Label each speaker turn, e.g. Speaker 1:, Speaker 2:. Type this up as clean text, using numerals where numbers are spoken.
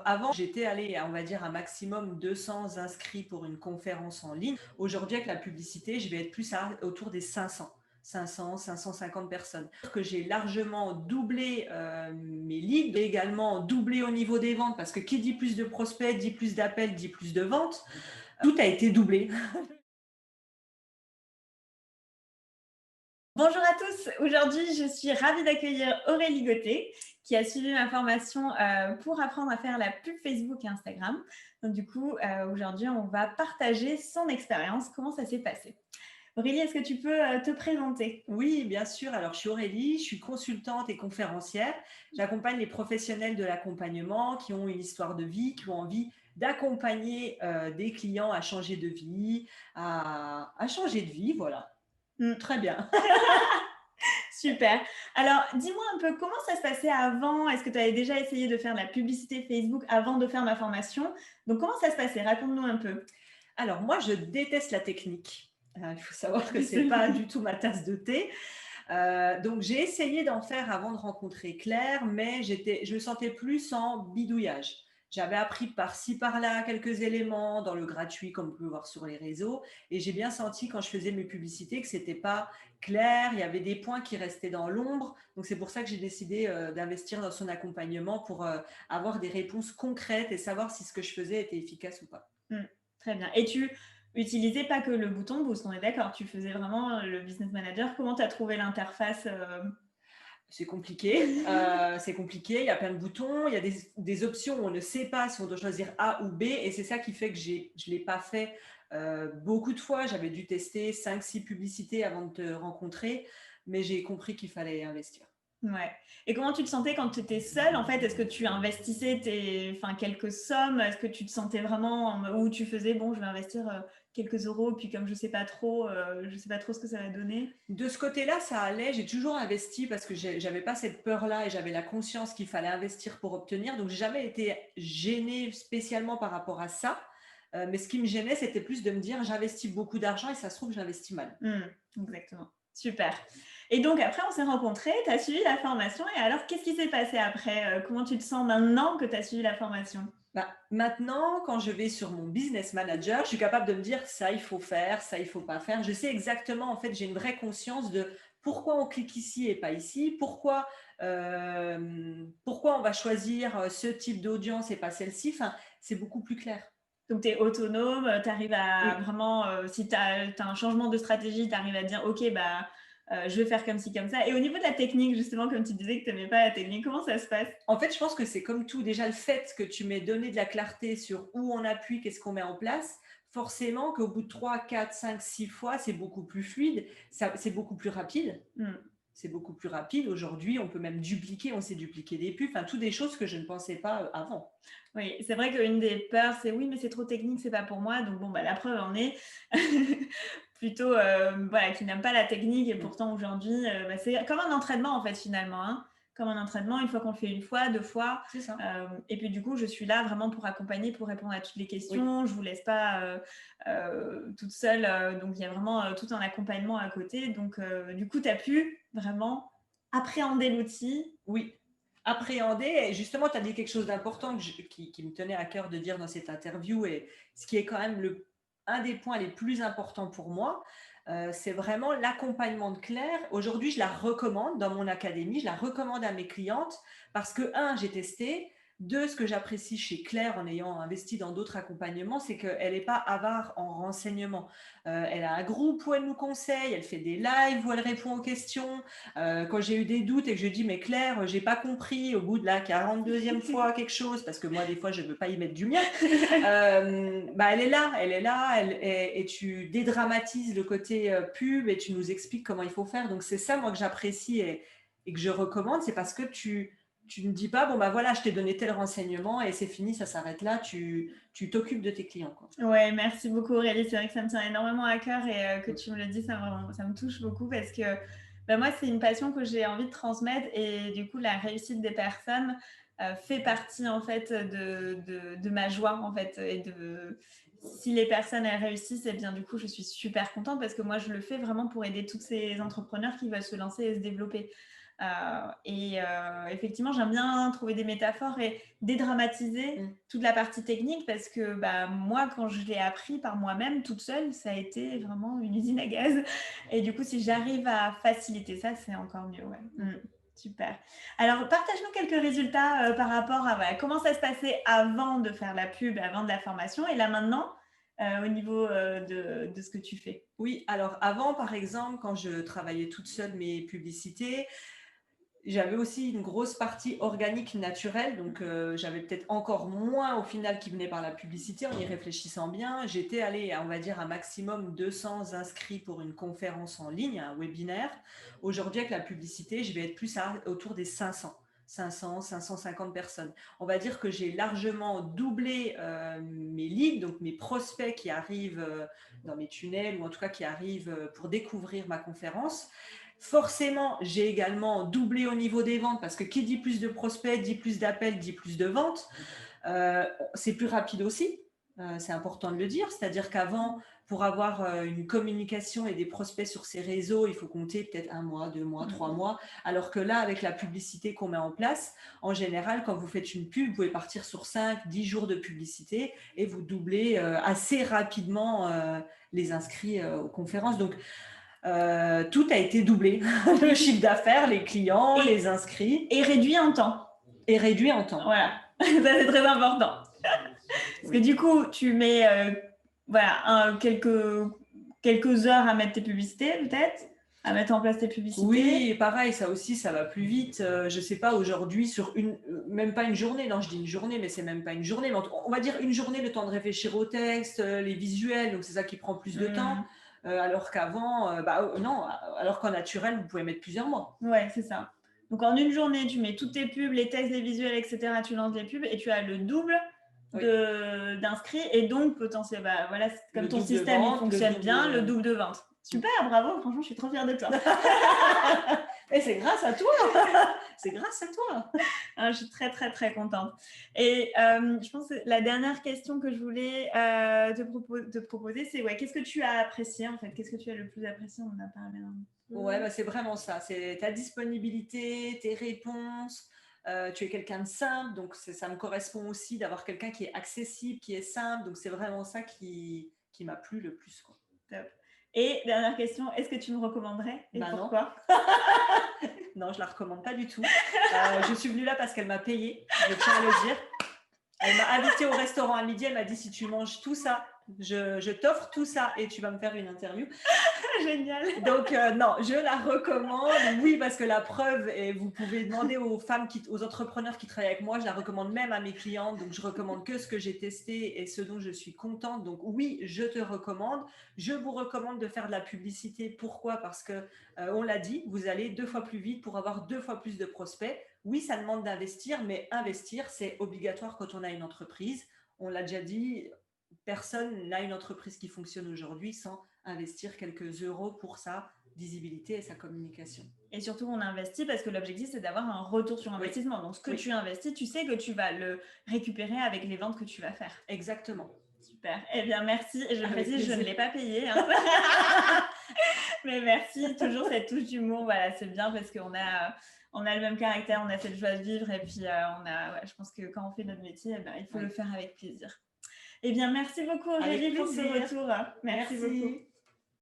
Speaker 1: avant, j'étais allée, on va dire, un maximum 200 inscrits pour une conférence en ligne. Aujourd'hui, avec la publicité, je vais être plus autour des 500. 500, 550 personnes. Que j'ai largement doublé mes leads, et également doublé au niveau des ventes, parce que qui dit plus de prospects, dit plus d'appels, dit plus de ventes. Tout a été doublé.
Speaker 2: Bonjour à tous, aujourd'hui je suis ravie d'accueillir Aurélie Gauthier qui a suivi ma formation pour apprendre à faire la pub Facebook et Instagram. Donc du coup, aujourd'hui on va partager son expérience, comment ça s'est passé. Aurélie, est-ce que tu peux te présenter?
Speaker 1: Oui, bien sûr. Alors, je suis Aurélie, je suis consultante et conférencière. J'accompagne les professionnels de l'accompagnement qui ont une histoire de vie, qui ont envie d'accompagner des clients à changer de vie, à changer de vie, voilà. Très bien.
Speaker 2: Super. Alors, dis-moi un peu comment ça se passait avant. Est-ce que tu avais déjà essayé de faire de la publicité Facebook avant de faire ma formation? Donc, comment ça se passait? Raconte-nous un peu.
Speaker 1: Alors, moi, je déteste la technique. Il faut savoir que c'est pas du tout ma tasse de thé. Donc, j'ai essayé d'en faire avant de rencontrer Claire, mais je me sentais plus en bidouillage. J'avais appris par-ci, par-là quelques éléments dans le gratuit, comme on peut voir sur les réseaux. Et j'ai bien senti quand je faisais mes publicités que c'était pas clair. Il y avait des points qui restaient dans l'ombre. Donc, c'est pour ça que j'ai décidé d'investir dans son accompagnement pour avoir des réponses concrètes et savoir si ce que je faisais était efficace ou pas.
Speaker 2: Très bien. Et tu utilisais pas que le bouton boost, on est d'accord, tu faisais vraiment le business manager. Comment tu as trouvé l'interface?
Speaker 1: C'est compliqué, c'est compliqué, il y a plein de boutons, il y a des options où on ne sait pas si on doit choisir A ou B, et c'est ça qui fait que je ne l'ai pas fait beaucoup de fois. J'avais dû tester 5-6 publicités avant de te rencontrer, mais j'ai compris qu'il fallait investir.
Speaker 2: Ouais. Et comment tu te sentais quand tu étais seule? En fait, est-ce que tu investissais quelques sommes? Est-ce que tu te sentais vraiment où tu faisais, bon, je vais investir quelques euros, puis comme je sais pas trop ce que ça va donner?
Speaker 1: De ce côté-là, ça allait. J'ai toujours investi parce que j'avais pas cette peur-là et j'avais la conscience qu'il fallait investir pour obtenir. Donc, j'ai jamais été gênée spécialement par rapport à ça. Mais ce qui me gênait, c'était plus de me dire j'investis beaucoup d'argent et ça se trouve, j'investis mal.
Speaker 2: Exactement. Super. Et donc après, on s'est rencontrés, tu as suivi la formation. Et alors, qu'est-ce qui s'est passé après? Comment tu te sens maintenant que tu as suivi la formation?
Speaker 1: Bah, maintenant, quand je vais sur mon business manager, je suis capable de me dire ça, il faut faire, ça, il faut pas faire. Je sais exactement, en fait, j'ai une vraie conscience de pourquoi on clique ici et pas ici, pourquoi on va choisir ce type d'audience et pas celle-ci. Enfin, c'est beaucoup plus clair.
Speaker 2: Donc, tu es autonome, tu arrives à
Speaker 1: Oui.
Speaker 2: vraiment, si tu as un changement de stratégie, tu arrives à dire, OK, bah, je vais faire comme ci, comme ça. Et au niveau de la technique, justement, comme tu disais que tu n'aimais pas la technique, comment ça se passe?
Speaker 1: En fait, je pense que c'est comme tout. Déjà, le fait que tu m'aies donné de la clarté sur où on appuie, qu'est-ce qu'on met en place, forcément qu'au bout de 3, 4, 5, 6 fois, c'est beaucoup plus fluide, c'est beaucoup plus rapide. C'est beaucoup plus rapide. Aujourd'hui, on peut même dupliquer, on sait dupliquer des pubs, enfin, toutes des choses que je ne pensais pas avant.
Speaker 2: Oui, c'est vrai qu'une des peurs, c'est oui, mais c'est trop technique, c'est pas pour moi. Donc, bon, bah, la preuve en est plutôt voilà, qui n'aime pas la technique. Et pourtant, aujourd'hui, bah, c'est comme un entraînement, en fait, finalement. Hein. Comme un entraînement, une fois qu'on le fait une fois, deux fois.
Speaker 1: C'est ça.
Speaker 2: Et puis, du coup, je suis là vraiment pour accompagner, pour répondre à toutes les questions.
Speaker 1: Oui.
Speaker 2: Je vous laisse pas toute seule. Donc, il y a vraiment tout un accompagnement à côté. Donc, du coup, tu as pu vraiment appréhender l'outil.
Speaker 1: Oui. Appréhender, et justement, tu as dit quelque chose d'important qui me tenait à cœur de dire dans cette interview, et ce qui est quand même un des points les plus importants pour moi, c'est vraiment l'accompagnement de Claire. Aujourd'hui, je la recommande dans mon académie, je la recommande à mes clientes parce que, un, j'ai testé. Deux, ce que j'apprécie chez Claire en ayant investi dans d'autres accompagnements, c'est qu'elle n'est pas avare en renseignements. Elle a un groupe où elle nous conseille, elle fait des lives où elle répond aux questions. Quand j'ai eu des doutes et que je dis mais Claire, j'ai pas compris au bout de la 42e fois quelque chose, parce que moi des fois je veux pas y mettre du mien, bah, elle est là, et tu dédramatises le côté pub et tu nous expliques comment il faut faire. Donc c'est ça moi que j'apprécie et que je recommande, c'est parce que tu ne dis pas bon bah voilà, je t'ai donné tel renseignement et c'est fini, ça s'arrête là. Tu t'occupes de tes clients, quoi.
Speaker 2: Ouais, merci beaucoup Aurélie. C'est vrai que ça me tient énormément à cœur et que tu me le dis, ça me touche beaucoup parce que bah, moi, c'est une passion que j'ai envie de transmettre et du coup, la réussite des personnes fait partie en fait de ma joie en fait. Si les personnes elles réussissent, et bien du coup, je suis super contente parce que moi, je le fais vraiment pour aider tous ces entrepreneurs qui veulent se lancer et se développer. Effectivement, j'aime bien trouver des métaphores et dédramatiser toute la partie technique parce que moi, quand je l'ai appris par moi-même toute seule, ça a été vraiment une usine à gaz. Et du coup, si j'arrive à faciliter ça, c'est encore mieux. Ouais. Super. Alors, partage-nous quelques résultats par rapport à comment ça se passait avant de faire la pub, avant de la formation et là maintenant, au niveau de ce que tu fais.
Speaker 1: Oui, alors avant, par exemple, quand je travaillais toute seule mes publicités, j'avais aussi une grosse partie organique naturelle, donc j'avais peut-être encore moins au final qui venait par la publicité en y réfléchissant bien. J'étais allée, on va dire, un maximum 200 inscrits pour une conférence en ligne, un webinaire. Aujourd'hui, avec la publicité, je vais être plus autour des 500. 500, 550 personnes. On va dire que j'ai largement doublé mes leads, donc mes prospects qui arrivent dans mes tunnels ou en tout cas qui arrivent pour découvrir ma conférence. Forcément, j'ai également doublé au niveau des ventes parce que qui dit plus de prospects, dit plus d'appels, dit plus de ventes. C'est plus rapide aussi, c'est important de le dire. C'est-à-dire qu'avant, pour avoir une communication et des prospects sur ces réseaux, il faut compter peut-être 1 mois, 2 mois, 3 mois. Alors que là, avec la publicité qu'on met en place, en général, quand vous faites une pub, vous pouvez partir sur 5, 10 jours de publicité et vous doublez assez rapidement les inscrits aux conférences. Donc, tout a été doublé. Le chiffre d'affaires, les clients, les inscrits.
Speaker 2: Et réduit en temps.
Speaker 1: Et réduit en temps.
Speaker 2: Voilà, ça c'est très important. Parce que du coup, tu mets quelques heures à mettre tes publicités peut-être, à mettre en place tes publicités.
Speaker 1: Oui, pareil, ça aussi, ça va plus vite. Je sais pas, aujourd'hui, sur même pas une journée, non, je dis une journée, mais c'est même pas une journée. Mais on va dire une journée, le temps de réfléchir au texte, les visuels, donc c'est ça qui prend plus de temps. Alors qu'avant, non, alors qu'en naturel, vous pouvez mettre plusieurs mois.
Speaker 2: Ouais, c'est ça. Donc en une journée, tu mets toutes tes pubs, les textes, les visuels, etc. Tu lances les pubs et tu as le double d'inscrits et donc potentiellement, voilà, comme ton système il fonctionne bien, le double de vente. Super, bravo, franchement, je suis trop fière de toi.
Speaker 1: Et c'est grâce à toi. C'est grâce à toi.
Speaker 2: Je suis très, très, très contente. Et je pense que la dernière question que je voulais te proposer, c'est qu'est-ce que tu as apprécié en fait? Qu'est-ce que tu as le plus apprécié? On en a parlé.
Speaker 1: Ouais, c'est vraiment ça. C'est ta disponibilité, tes réponses. Tu es quelqu'un de simple, donc ça me correspond aussi d'avoir quelqu'un qui est accessible, qui est simple. Donc c'est vraiment ça qui m'a plu le plus, quoi.
Speaker 2: Top. Et dernière question, est-ce que tu me recommanderais et pourquoi?
Speaker 1: Non, je la recommande pas du tout. Je suis venue là parce qu'elle m'a payée, je tiens à le dire. Elle m'a invitée au restaurant à midi, elle m'a dit si tu manges tout ça, je t'offre tout ça et tu vas me faire une interview.
Speaker 2: Génial.
Speaker 1: Donc non, je la recommande. Oui, parce que la preuve, et vous pouvez demander aux femmes, aux entrepreneurs qui travaillent avec moi, je la recommande même à mes clientes. Donc je recommande que ce que j'ai testé et ce dont je suis contente. Donc oui, je te recommande. Je vous recommande de faire de la publicité. Pourquoi? Parce que on l'a dit, vous allez 2 fois plus vite pour avoir 2 fois plus de prospects. Oui, ça demande d'investir, mais investir, c'est obligatoire quand on a une entreprise. On l'a déjà dit, personne n'a une entreprise qui fonctionne aujourd'hui sans investir quelques euros pour sa visibilité et sa communication.
Speaker 2: Et surtout, on investit parce que l'objectif, c'est d'avoir un retour sur investissement. Donc, ce que tu investis, tu sais que tu vas le récupérer avec les ventes que tu vas faire.
Speaker 1: Exactement.
Speaker 2: Super. Eh bien, merci. Je précise, je ne l'ai pas payé. Hein. Mais merci. Toujours cette touche d'humour. Voilà, c'est bien parce qu'on a le même caractère, on a cette joie de vivre. Et puis, je pense que quand on fait notre métier, il faut le faire avec plaisir. Eh bien, merci beaucoup Aurélie pour ce retour. Merci beaucoup.